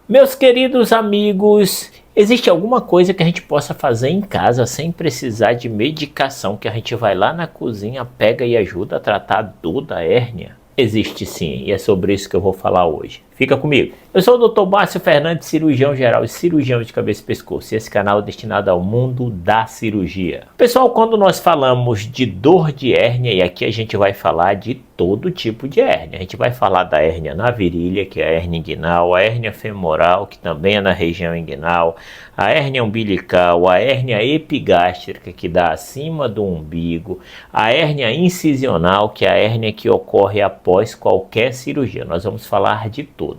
Meus queridos amigos, existe alguma coisa que a gente possa fazer em casa sem precisar de medicação, que a gente vai lá na cozinha, pega e ajuda a tratar a dor da hérnia? Existe sim, e é sobre isso que eu vou falar hoje. Fica comigo. Eu sou o Dr. Márcio Fernandes, cirurgião geral e cirurgião de cabeça e pescoço, e esse canal é destinado ao mundo da cirurgia. Pessoal, quando nós falamos de dor de hérnia, e aqui a gente vai falar de todo tipo de hérnia. A gente vai falar da hérnia na virilha, que é a hérnia inguinal, a hérnia femoral, que também é na região inguinal, a hérnia umbilical, a hérnia epigástrica, que dá acima do umbigo, a hérnia incisional, que é a hérnia que ocorre após qualquer cirurgia. Nós vamos falar de todas.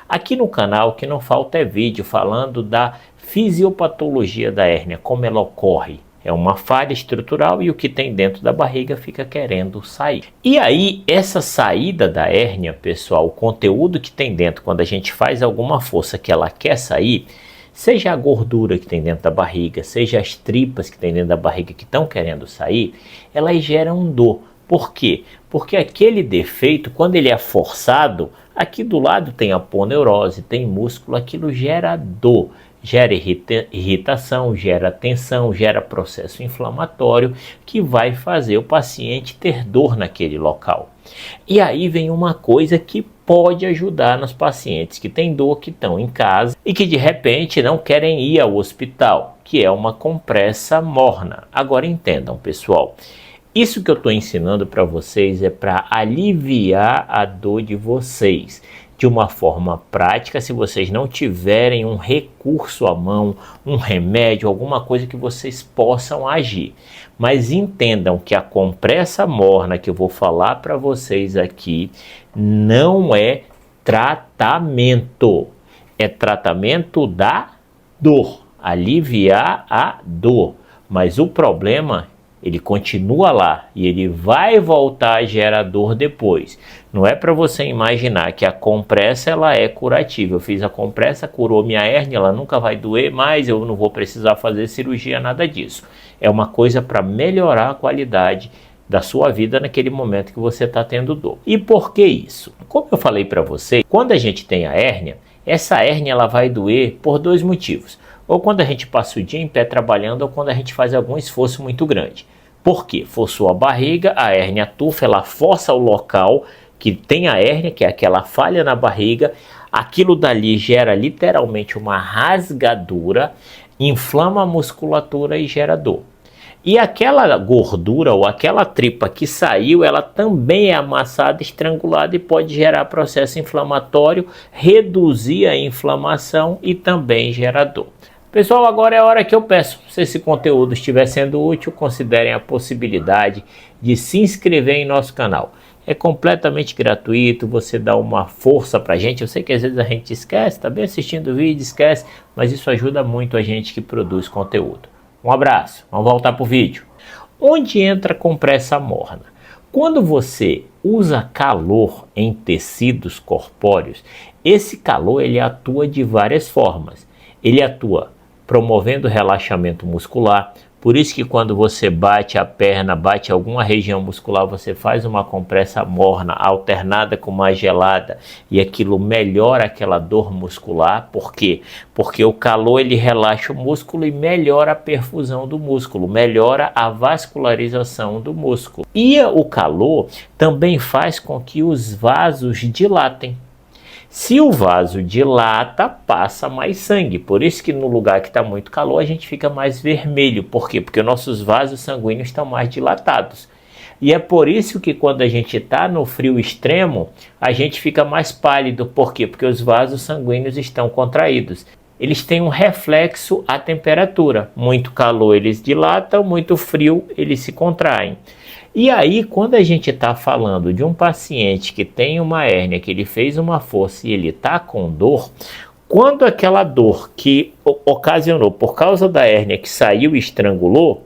Aqui no canal, o que não falta é vídeo falando da fisiopatologia da hérnia, como ela ocorre. É uma falha estrutural e o que tem dentro da barriga fica querendo sair. E aí, essa saída da hérnia, pessoal, o conteúdo que tem dentro, quando a gente faz alguma força que ela quer sair, seja a gordura que tem dentro da barriga, seja as tripas que tem dentro da barriga que estão querendo sair, elas geram dor. Por quê? Porque aquele defeito, quando ele é forçado, aqui do lado tem aponeurose, tem músculo, aquilo gera dor. Gera irritação, gera tensão, gera processo inflamatório que vai fazer o paciente ter dor naquele local. E aí vem uma coisa que pode ajudar nos pacientes que têm dor, que estão em casa e que de repente não querem ir ao hospital, que é uma compressa morna. Agora entendam, pessoal. Isso que eu estou ensinando para vocês é para aliviar a dor de vocês de uma forma prática, se vocês não tiverem um recurso à mão, um remédio, alguma coisa que vocês possam agir. Mas entendam que a compressa morna que eu vou falar para vocês aqui não é tratamento, é tratamento da dor, aliviar a dor. Mas o problema, ele continua lá e ele vai voltar a gerar dor depois. Não é para você imaginar que a compressa ela é curativa. Eu fiz a compressa, curou minha hérnia, ela nunca vai doer mais, eu não vou precisar fazer cirurgia, nada disso. É uma coisa para melhorar a qualidade da sua vida naquele momento que você está tendo dor. E por que isso? Como eu falei para você, quando a gente tem a hérnia, essa hérnia ela vai doer por dois motivos. Ou quando a gente passa o dia em pé trabalhando, ou quando a gente faz algum esforço muito grande. Por quê? Forçou a barriga, a hérnia tufa, ela força o local que tem a hérnia, que é aquela falha na barriga, aquilo dali gera literalmente uma rasgadura, inflama a musculatura e gera dor. E aquela gordura ou aquela tripa que saiu, ela também é amassada, estrangulada e pode gerar processo inflamatório, reduzir a inflamação e também gera dor. Pessoal, agora é a hora que eu peço, se esse conteúdo estiver sendo útil, considerem a possibilidade de se inscrever em nosso canal. É completamente gratuito, você dá uma força pra gente. Eu sei que às vezes a gente esquece, tá bem assistindo o vídeo, esquece, mas isso ajuda muito a gente que produz conteúdo. Um abraço, vamos voltar pro vídeo. Onde entra a compressa morna? Quando você usa calor em tecidos corpóreos, esse calor ele atua de várias formas. Ele atua promovendo relaxamento muscular, por isso que quando você bate a perna, bate alguma região muscular, você faz uma compressa morna alternada com mais gelada e aquilo melhora aquela dor muscular. Por quê? Porque o calor ele relaxa o músculo e melhora a perfusão do músculo, melhora a vascularização do músculo. E o calor também faz com que os vasos dilatem. Se o vaso dilata, passa mais sangue. Por isso que no lugar que está muito calor, a gente fica mais vermelho. Por quê? Porque nossos vasos sanguíneos estão mais dilatados. E é por isso que quando a gente está no frio extremo, a gente fica mais pálido. Por quê? Porque os vasos sanguíneos estão contraídos. Eles têm um reflexo à temperatura. Muito calor eles dilatam, muito frio eles se contraem. E aí, quando a gente está falando de um paciente que tem uma hérnia, que ele fez uma força e ele está com dor, quando aquela dor que ocasionou por causa da hérnia que saiu e estrangulou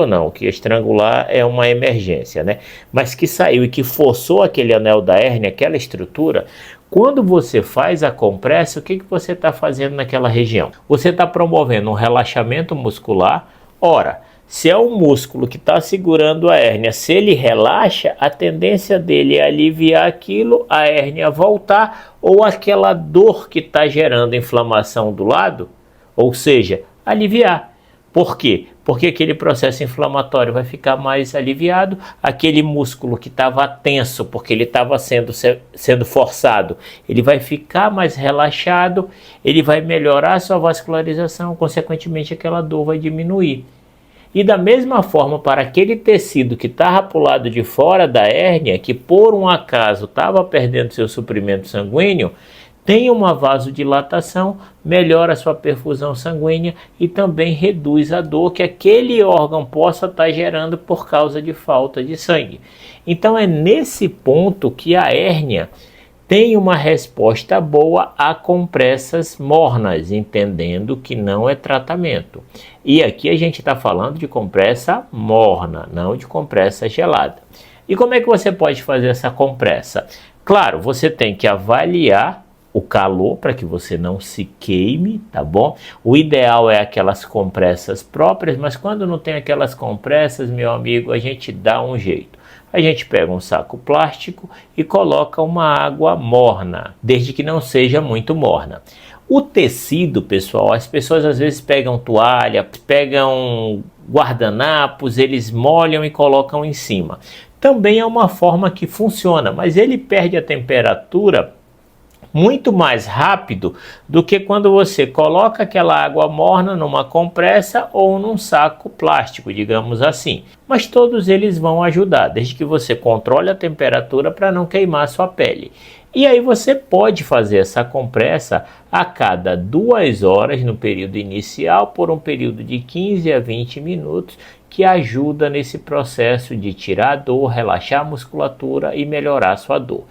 não, que estrangular é uma emergência, né? Mas que saiu e que forçou aquele anel da hérnia, aquela estrutura, quando você faz a compressa, o que você está fazendo naquela região? Você está promovendo um relaxamento muscular. Ora, Se é um músculo que está segurando a hérnia, se ele relaxa, a tendência dele é aliviar aquilo, a hérnia voltar, ou aquela dor que está gerando inflamação do lado, ou seja, aliviar. Por quê? Porque aquele processo inflamatório vai ficar mais aliviado, aquele músculo que estava tenso, porque ele estava sendo forçado, ele vai ficar mais relaxado, ele vai melhorar a sua vascularização, consequentemente aquela dor vai diminuir. E da mesma forma, para aquele tecido que estava para o lado de fora da hérnia, que por um acaso estava perdendo seu suprimento sanguíneo, tem uma vasodilatação, melhora a sua perfusão sanguínea e também reduz a dor que aquele órgão possa estar gerando por causa de falta de sangue. Então é nesse ponto que a hérnia tem uma resposta boa a compressas mornas, entendendo que não é tratamento. E aqui a gente está falando de compressa morna, não de compressa gelada. E como é que você pode fazer essa compressa? Claro, você tem que avaliar o calor para que você não se queime, tá bom? O ideal é aquelas compressas próprias, mas quando não tem aquelas compressas, meu amigo, a gente dá um jeito. A gente pega um saco plástico e coloca uma água morna, desde que não seja muito morna. O tecido, pessoal, as pessoas às vezes pegam toalha, pegam guardanapos, eles molham e colocam em cima. Também é uma forma que funciona, mas ele perde a temperatura muito mais rápido do que quando você coloca aquela água morna numa compressa ou num saco plástico, digamos assim. Mas todos eles vão ajudar, desde que você controle a temperatura para não queimar a sua pele. E aí você pode fazer essa compressa a cada 2 horas no período inicial, por um período de 15 a 20 minutos, que ajuda nesse processo de tirar a dor, relaxar a musculatura e melhorar a sua dor.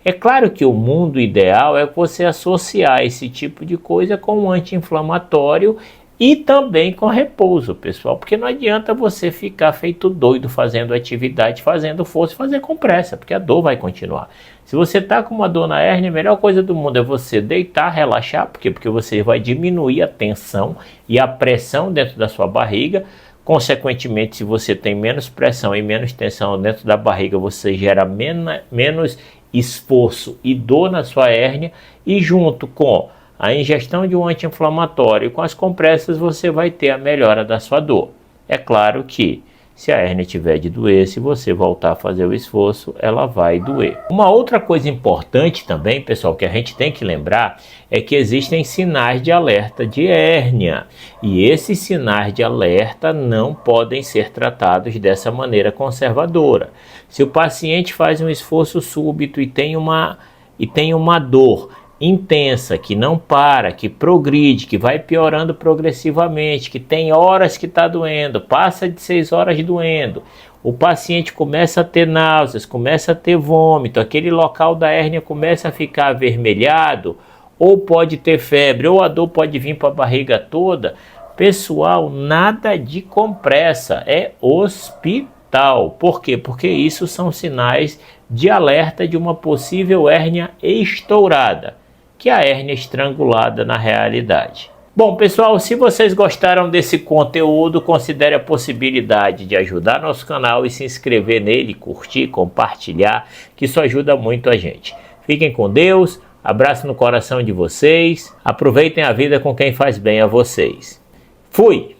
É claro que o mundo ideal é você associar esse tipo de coisa com um anti-inflamatório e também com repouso, pessoal, porque não adianta você ficar feito doido fazendo atividade, fazendo força e fazer compressa, porque a dor vai continuar. Se você está com uma dor na hérnia, a melhor coisa do mundo é você deitar, relaxar, porque você vai diminuir a tensão e a pressão dentro da sua barriga. Consequentemente, se você tem menos pressão e menos tensão dentro da barriga, você gera menos esforço e dor na sua hérnia, e junto com a ingestão de um anti-inflamatório e com as compressas você vai ter a melhora da sua dor. É claro que se a hérnia tiver de doer, se você voltar a fazer o esforço, ela vai doer. Uma outra coisa importante também, pessoal, que a gente tem que lembrar é que existem sinais de alerta de hérnia. E esses sinais de alerta não podem ser tratados dessa maneira conservadora. Se o paciente faz um esforço súbito e tem uma dor intensa, que não para, que progride, que vai piorando progressivamente, que tem horas que está doendo, passa de 6 horas doendo, o paciente começa a ter náuseas, começa a ter vômito, aquele local da hérnia começa a ficar avermelhado, ou pode ter febre, ou a dor pode vir para a barriga toda, pessoal, nada de compressa, é hospital. Por quê? Porque isso são sinais de alerta de uma possível hérnia estourada, que é a hérnia estrangulada na realidade. Bom, pessoal, se vocês gostaram desse conteúdo, considere a possibilidade de ajudar nosso canal e se inscrever nele, curtir, compartilhar, que isso ajuda muito a gente. Fiquem com Deus, abraço no coração de vocês, aproveitem a vida com quem faz bem a vocês. Fui!